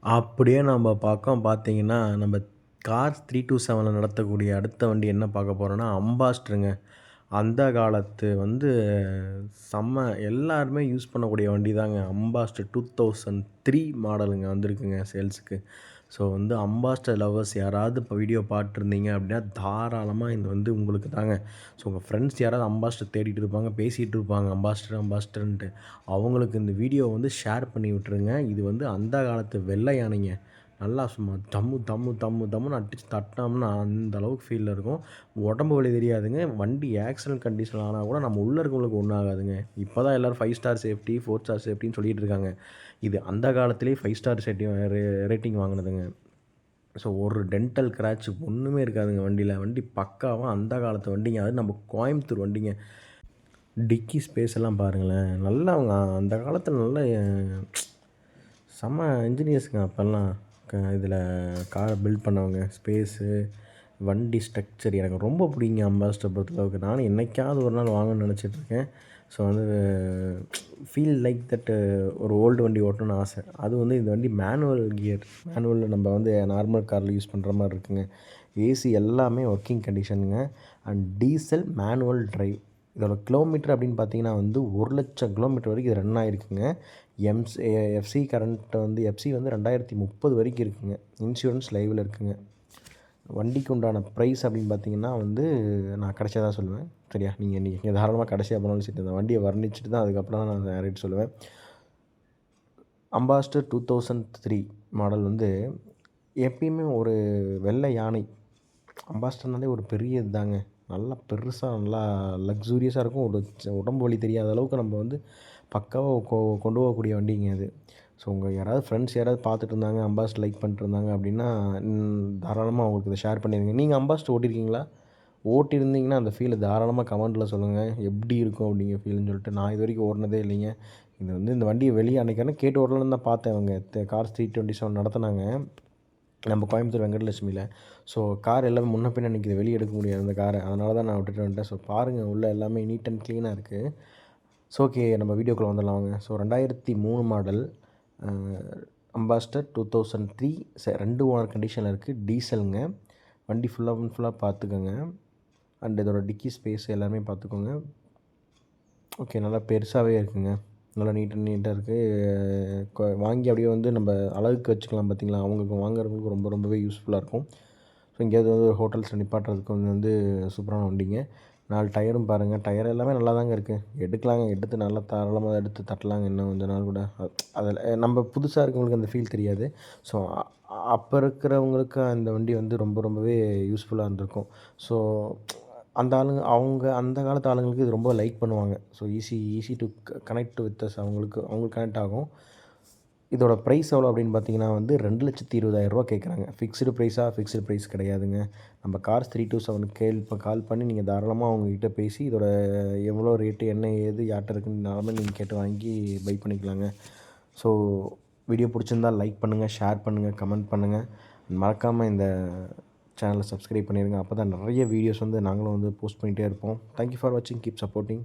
அப்படியே நம்ம பக்கம் பார்த்தீங்கன்னா, நம்ம கார் 327ல நடத்தக்கூடிய அடுத்த வண்டி என்ன பார்க்க போறோம்னா, அம்பாஸ்டருங்க. அந்த காலத்து செம்ம எல்லாருமே யூஸ் பண்ணக்கூடிய வண்டி தாங்க. அம்பாஸ்டர் 2003 மாடலுங்க வந்திருக்குங்க சேல்ஸுக்கு. ஸோ அம்பாஸ்டர் லவ்வர்ஸ் யாராவது இப்போ வீடியோ பார்த்துருந்தீங்க அப்படின்னா, தாராளமா இது உங்களுக்கு தாங்க. ஸோ உங்க ஃப்ரெண்ட்ஸ் யாராவது அம்பாஸ்டர் தேடிட்டு இருப்பாங்க, பேசிட்டு இருப்பாங்க அம்பாஸ்டர் அம்பாஸ்டர்ன்ட்டு. அவங்களுக்கு இந்த வீடியோ ஷேர் பண்ணி விட்டுருங்க. இது அந்த காலத்து வெள்ளை யானைங்க. நல்லா சும்மா தம்மு தம்மு தம்மு தம்முன்னு அடிச்சு தட்டினோம்னா அந்த அளவுக்கு ஃபீல்ல இருக்கும். உடம்பு வலி தெரியாதுங்க. வண்டி ஆக்சிடென்ட் கண்டிஷன் ஆனா கூட நம்ம உள்ள இருக்கவங்களுக்கு ஒண்ணும் ஆகாதுங்க. இப்போ தான் எல்லாரும் 5 ஸ்டார் சேஃப்டி, 4 ஸ்டார் சேஃப்டின்னு சொல்லிட்டு இருக்காங்க. இது அந்த காலத்திலேயே 5 ஸ்டார் ரேட்டிங் வாங்குனதுங்க. ஸோ ஒரு டென்டல் கிராட்ச் ஒண்ணுமே இருக்காதுங்க வண்டியில. வண்டி பக்காவா அந்த காலத்து வண்டிங்க. அது நம்ம கோயம்புத்தூர் வண்டிங்க. டிக்கி ஸ்பேஸ் எல்லாம் பாருங்களேன். நல்லா அவங்க அந்த காலத்துல நல்ல செம்ம இன்ஜினியர்ஸுங்க அப்போல்லாம். இதில கார பில்ட் பண்ணவங்க. ஸ்பேஸு, வண்டி ஸ்ட்ரக்சர் எனக்கு ரொம்ப பிடிக்குங்க அம்பாஸ்டர் பொறுத்தளவுக்கு. நானும் என்னைக்காவது ஒரு நாள் வாங்கணும்னு நெனச்சிட்ருக்கேன். ஸோ ஃபீல் லைக் தட் ஒரு ஓல்டு வண்டி ஓட்டணும்னு ஆசை. அது இந்த வண்டி மேனுவல் கியர். மேனுவலில் நம்ம நார்மல் காரில் யூஸ் பண்ணுற மாரி இருக்குங்க. ஏசி எல்லாமே ஒர்க்கிங் கண்டிஷனுங்க. And diesel manual drive. இதோட கிலோமீட்டர் அப்படின்னு பார்த்தீங்கன்னா 1,00,000 கிலோமீட்டர் வரைக்கும் இது ரன் ஆகிருக்குங்க. எம்ஸ் எஃப்சி கரண்ட் எஃப்சி 2030 வரைக்கும் இருக்குங்க. இன்சூரன்ஸ் லைவில் இருக்குங்க. வண்டிக்கு உண்டான ப்ரைஸ் அப்படின்னு பார்த்தீங்கன்னா நான் கடைசியா தான் சொல்லுவேன். சரியா? நீங்க தாராளமா கடைசியா போனாலும் சரி, இந்த வண்டியை வர்ணிச்சுட்டு தான் அதுக்கப்புறம் தான் நான் ரேட் சொல்லுவேன். அம்பாஸ்டர் 2003 மாடல் எப்பயுமே ஒரு வெள்ளை யானை. அம்பாஸ்டர்னாலே ஒரு பெரிய இதுதாங்க. நல்லா பெருசா, நல்லா லக்ஸூரியஸாக இருக்கும். உடம்பு வலி தெரியாத அளவுக்கு நம்ம பக்காவா கொண்டு போகக்கூடிய வண்டிங்க அது. ஸோ யாராவது ஃப்ரெண்ட்ஸ் யாராவது பார்த்துட்டு இருந்தாங்க, அம்பாஸ்டர் லைக் பண்ணிட்டு இருந்தாங்க அப்படின்னா, தாராளமாக அவங்களுக்கு இதை ஷேர் பண்ணிடுங்க. நீங்கள் அம்பாஸ்டர் ஓட்டியிருக்கீங்களா? ஓட்டியிருந்தீங்கன்னா அந்த ஃபீலை தாராளமாக கமெண்ட்டில் சொல்லுங்கள். எப்படி இருக்கும் அப்படிங்கிற ஃபீல்னு சொல்லிட்டு. நான் இது வரைக்கும் ஓட்டுனதே இல்லைங்க. இது இந்த வண்டியை வெளியே அன்னைக்கான கேட்டு ஓட்டலான்னு தான் பார்த்தேன். அவங்க கார் 327 நடத்துனாங்க நம்ம கோயம்புத்தூர் வெங்கடலட்சுமியில். ஸோ கார் எல்லாமே முன்ன பின்ன நிற்கிது. வெளியே எடுக்க முடியாது அந்த காரை. அதனால தான் நான் விட்டுட்டு வந்துட்டேன். ஸோ பாருங்கள், உள்ளே எல்லாமே நீட் அண்ட் க்ளீனாக இருக்குது. ஸோ ஓகே, நம்ம வீடியோக்குள்ளே வந்துடலாம் வாங்க. ஸோ 2003 மாடல் அம்பாஸ்டர் 2003 2 ஓனர் கண்டிஷனில் இருக்குது. டீசலுங்க. வண்டி ஃபுல்லாக பார்த்துக்கோங்க. அண்ட் இதோட டிக்கி ஸ்பேஸ் எல்லாமே பார்த்துக்கோங்க. ஓகே, நல்லா பெருசாகவே இருக்குங்க. நல்லா நீட்டாக இருக்குது. வாங்கி அப்படியே நம்ம அழகுக்கு வச்சுக்கலாம் பார்த்தீங்களா? அவங்களுக்கு வாங்குறவங்களுக்கு ரொம்பவே யூஸ்ஃபுல்லாக இருக்கும். ஸோ எங்கேயாவது ஒரு ஹோட்டல்ஸில் நிப்பாட்டுறதுக்கு சூப்பரான வண்டிங்க. 4 டயரும் பாருங்கள். டயர் எல்லாமே நல்லா தாங்க இருக்குது. எடுக்கலாங்க. எடுத்து நல்லா தாராளமாக எடுத்து தட்டலாங்க இன்னும் கொஞ்ச நாள் கூட. அதில் நம்ம புதுசாக இருக்கவங்களுக்கு அந்த ஃபீல் தெரியாது. ஸோ அப்போ இருக்கிறவங்களுக்கு அந்த வண்டி ரொம்பவே யூஸ்ஃபுல்லாக இருந்திருக்கும். ஸோ அவங்க அந்த காலத்து ஆளுங்களுக்கு இது ரொம்ப லைக் பண்ணுவாங்க. So easy to connect with us. அவங்களுக்கு கனெக்ட் ஆகும். இதோட ப்ரைஸ் எவ்வளோ அப்படின்னு பார்த்தீங்கன்னா 2,20,000 கேட்குறாங்க. ஃபிக்ஸ்டு ப்ரைஸ் கிடையாதுங்க. நம்ம கார்ஸ் 327 இப்போ கால் பண்ணி நீங்கள் தாராளமாக அவங்ககிட்ட பேசி இதோட எவ்வளோ ரேட்டு, என்ன ஏது, யார்கிட்ட இருக்குன்னு தாராளமாக நீங்கள் கேட்டு வாங்கி பை பண்ணிக்கலாங்க. ஸோ வீடியோ பிடிச்சிருந்தால் லைக் பண்ணுங்கள், ஷேர் பண்ணுங்கள், கமெண்ட் பண்ணுங்கள். மறக்காமல் இந்த சேனலை சப்ஸ்கிரைப் பண்ணிடுங்க. அப்போ தான் நிறைய வீடியோஸ் நாங்களும் போஸ்ட் பண்ணிகிட்டே இருப்போம். தேங்க்யூ ஃபார் வாட்சிங். Keep supporting.